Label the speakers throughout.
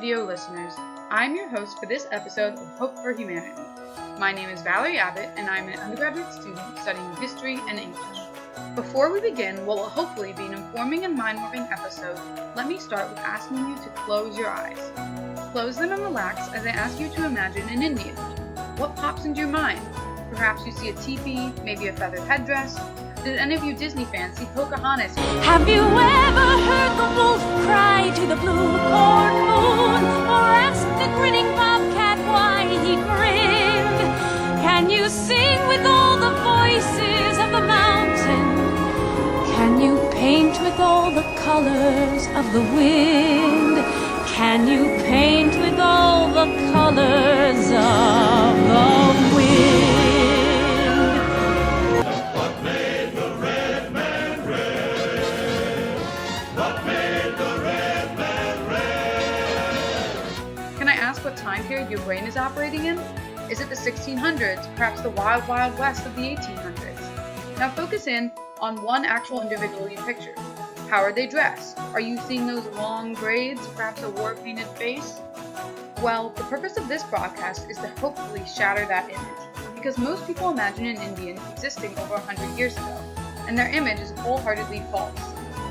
Speaker 1: Radio listeners. I'm your host for this episode of Hope for Humanity. My name is Valerie Abbott, and I'm an undergraduate student studying history and English. Before we begin what will hopefully be an informing and mind-warming episode, let me start with asking you to close your eyes. Close them and relax as I ask you to imagine an Indian. What pops into your mind? Perhaps you see a teepee, maybe a feathered headdress. Did any of you Disney fans see Pocahontas?
Speaker 2: Have you ever heard the wolf cry to the blue corn moon, or ask the grinning bobcat why he grinned? Can you sing with all the voices of the mountain? Can you paint with all the colors of the wind? Can you paint with all the colors of the wind?
Speaker 1: What time period your brain is operating in? Is it the 1600s, perhaps the wild, wild west of the 1800s? Now focus in on one actual individual you picture. How are they dressed? Are you seeing those long braids, perhaps a war-painted face? Well, the purpose of this broadcast is to hopefully shatter that image, because most people imagine an Indian existing over 100 years ago, and their image is wholeheartedly false.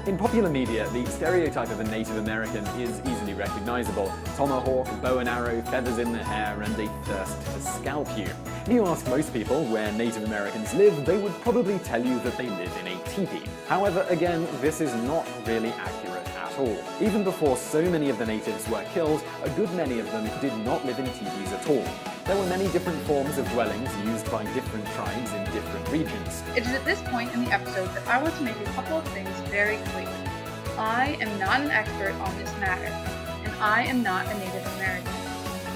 Speaker 3: In popular media, the stereotype of a Native American is easily recognizable. Tomahawk, bow and arrow, feathers in their hair, and a thirst to scalp you. If you ask most people where Native Americans live, they would probably tell you that they live in a teepee. However, again, this is not really accurate at all. Even before so many of the natives were killed, a good many of them did not live in teepees at all. There were many different forms of dwellings used by different tribes in different regions.
Speaker 1: It is at this point in the episode that I want to make a couple of things very clear. I am not an expert on this matter, and I am not a Native American.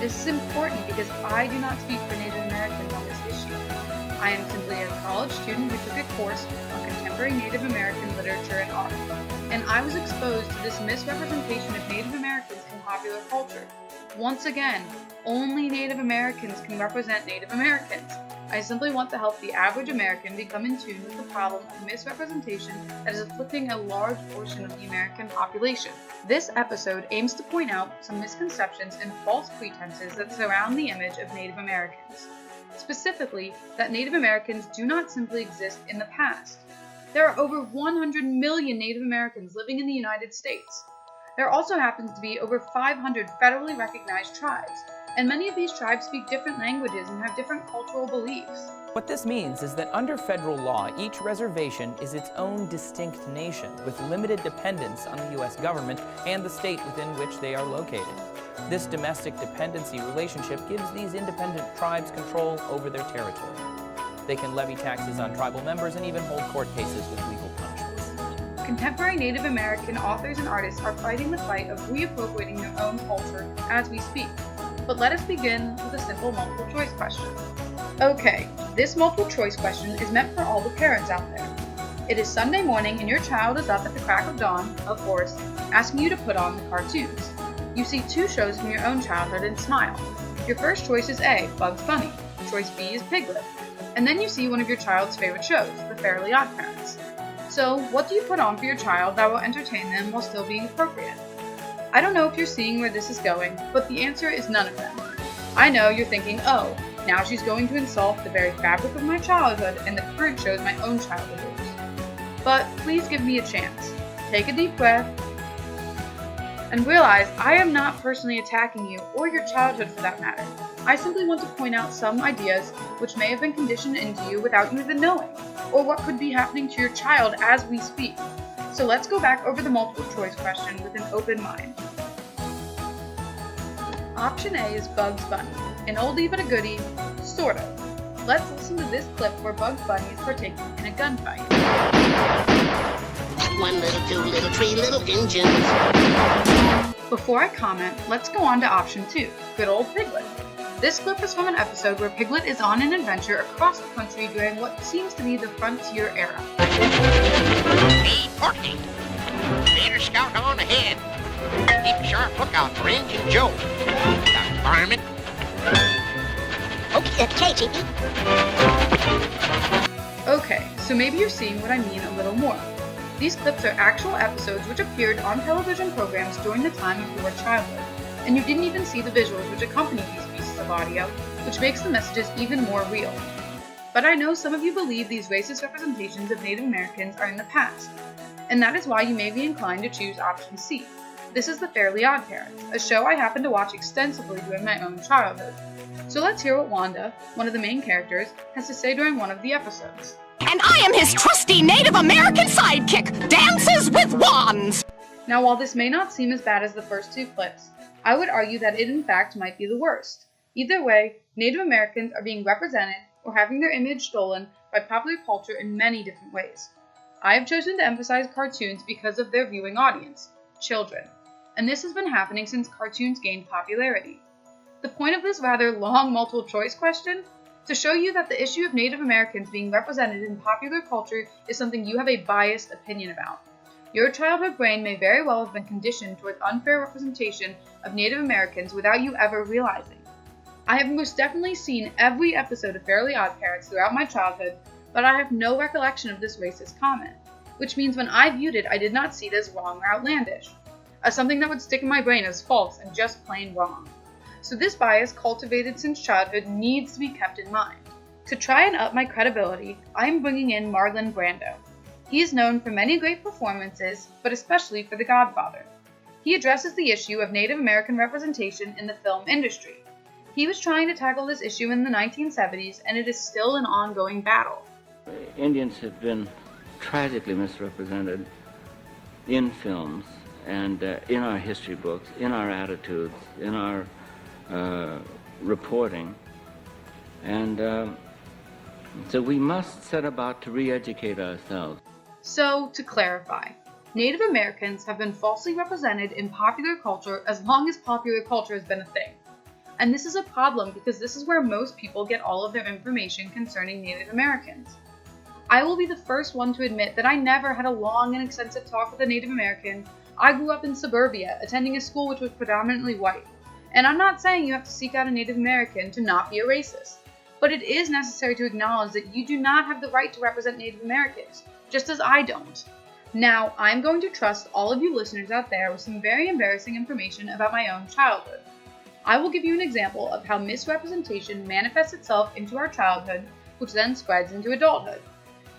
Speaker 1: This is important because I do not speak for Native Americans on this issue. I am simply a college student who took a course on contemporary Native American literature and art, and I was exposed to this misrepresentation of Native Americans in popular culture. Once again, only Native Americans can represent Native Americans. I simply want to help the average American become in tune with the problem of misrepresentation that is afflicting a large portion of the American population. This episode aims to point out some misconceptions and false pretenses that surround the image of Native Americans. Specifically, that Native Americans do not simply exist in the past. There are over 100 million Native Americans living in the United States. There also happens to be over 500 federally recognized tribes, and many of these tribes speak different languages and have different cultural beliefs.
Speaker 4: What this means is that under federal law, each reservation is its own distinct nation with limited dependence on the U.S. government and the state within which they are located. This domestic dependency relationship gives these independent tribes control over their territory. They can levy taxes on tribal members and even hold court cases with legal punishments.
Speaker 1: Contemporary Native American authors and artists are fighting the fight of reappropriating their own culture as we speak. But let us begin with a simple multiple choice question. Okay, this multiple choice question is meant for all the parents out there. It is Sunday morning and your child is up at the crack of dawn, of course, asking you to put on the cartoons. You see two shows from your own childhood and smile. Your first choice is A, Bugs Bunny. Choice B is Piglet. And then you see one of your child's favorite shows, The Fairly OddParents. So, what do you put on for your child that will entertain them while still being appropriate? I don't know if you're seeing where this is going, but the answer is none of them. I know you're thinking, oh, now she's going to insult the very fabric of my childhood and the current shows my own childhood is. But please give me a chance. Take a deep breath and realize I am not personally attacking you or your childhood for that matter. I simply want to point out some ideas which may have been conditioned into you without you even knowing, or what could be happening to your child as we speak. So let's go back over the multiple choice question with an open mind. Option A is Bugs Bunny, an oldie but a goodie, sort of. Let's listen to this clip where Bugs Bunny is partaking in a gunfight.
Speaker 5: One little, two little, three little engines.
Speaker 1: Before I comment, let's go on to option 2, good old Piglet. This clip is from an episode where Piglet is on an adventure across the country during what seems to be the frontier era.
Speaker 5: Hey, Porky, better scout on ahead. Keep a sharp lookout for Injun Joe. Dr. Fireman. Okay, Chippy.
Speaker 1: Okay, so maybe you're seeing what I mean a little more. These clips are actual episodes which appeared on television programs during the time of your childhood. and you didn't even see the visuals which accompany these pieces of audio, which makes the messages even more real. But I know some of you believe these racist representations of Native Americans are in the past, and that is why you may be inclined to choose option C. This is The Fairly OddParents, a show I happened to watch extensively during my own childhood. So let's hear what Wanda, one of the main characters, has to say during one of the episodes.
Speaker 6: And I am his trusty Native American sidekick, Dances with Wands!
Speaker 1: Now, while this may not seem as bad as the first two clips, I would argue that it in fact might be the worst. Either way, Native Americans are being represented or having their image stolen by popular culture in many different ways. I have chosen to emphasize cartoons because of their viewing audience, children, and this has been happening since cartoons gained popularity. The point of this rather long multiple choice question? To show you that the issue of Native Americans being represented in popular culture is something you have a biased opinion about. Your childhood brain may very well have been conditioned toward unfair representation of Native Americans without you ever realizing. I have most definitely seen every episode of Fairly OddParents throughout my childhood, but I have no recollection of this racist comment, which means when I viewed it, I did not see it as wrong or outlandish, as something that would stick in my brain as false and just plain wrong. So this bias, cultivated since childhood, needs to be kept in mind. To try and up my credibility, I am bringing in Marlon Brando. He is known for many great performances, but especially for The Godfather. He addresses the issue of Native American representation in the film industry. He was trying to tackle this issue in the 1970s, and it is still an ongoing battle.
Speaker 7: Indians have been tragically misrepresented in films and in our history books, in our attitudes, in our reporting. And so we must set about to re-educate ourselves.
Speaker 1: So, to clarify, Native Americans have been falsely represented in popular culture as long as popular culture has been a thing. And this is a problem because this is where most people get all of their information concerning Native Americans. I will be the first one to admit that I never had a long and extensive talk with a Native American. I grew up in suburbia, attending a school which was predominantly white. And I'm not saying you have to seek out a Native American to not be a racist, but it is necessary to acknowledge that you do not have the right to represent Native Americans, just as I don't. Now, I'm going to trust all of you listeners out there with some very embarrassing information about my own childhood. I will give you an example of how misrepresentation manifests itself into our childhood, which then spreads into adulthood.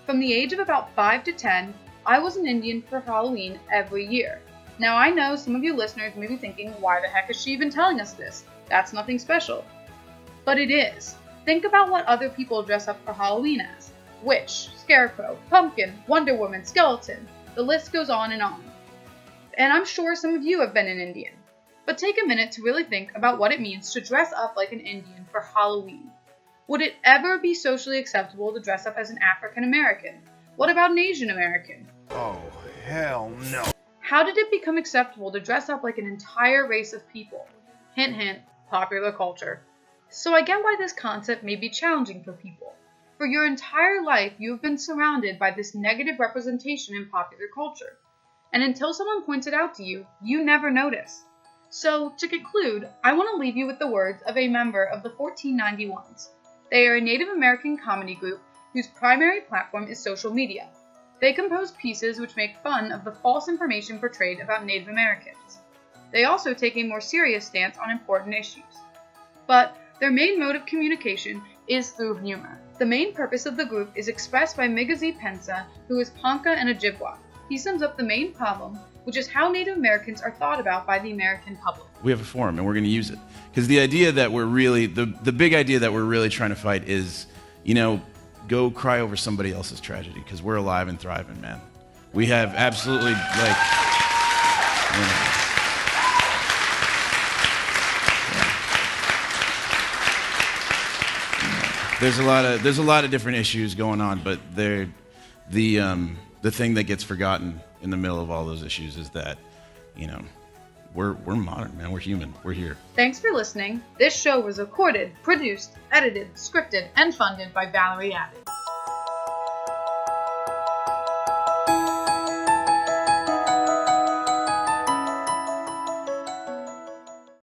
Speaker 1: From the age of about 5 to 10, I was an Indian for Halloween every year. Now I know some of you listeners may be thinking, why the heck is she even telling us this? That's nothing special. But it is. Think about what other people dress up for Halloween as. Witch, scarecrow, pumpkin, Wonder Woman, skeleton. The list goes on and on. And I'm sure some of you have been an Indian. But take a minute to really think about what it means to dress up like an Indian for Halloween. Would it ever be socially acceptable to dress up as an African American? What about an Asian American?
Speaker 8: Oh, hell no.
Speaker 1: How did it become acceptable to dress up like an entire race of people? Hint, hint, popular culture. So I get why this concept may be challenging for people. For your entire life, you have been surrounded by this negative representation in popular culture. And until someone points it out to you, you never notice. So, to conclude, I want to leave you with the words of a member of the 1491s. They are a Native American comedy group whose primary platform is social media. They compose pieces which make fun of the false information portrayed about Native Americans. They also take a more serious stance on important issues. But their main mode of communication is through humor. The main purpose of the group is expressed by Migozi Pensa, who is Ponca and Ojibwa. He sums up the main problem, which is how Native Americans are thought about by the American public.
Speaker 9: We have a forum and we're going to use it. Because the idea that we're really, the big idea that we're really trying to fight is, go cry over somebody else's tragedy, because we're alive and thriving, man. We have absolutely, there's a lot of different issues going on, but the thing that gets forgotten in the middle of all those issues is that, we're modern, man. We're human. We're here.
Speaker 1: Thanks for listening. This show was recorded, produced, edited, scripted, and funded by Valerie Abbott.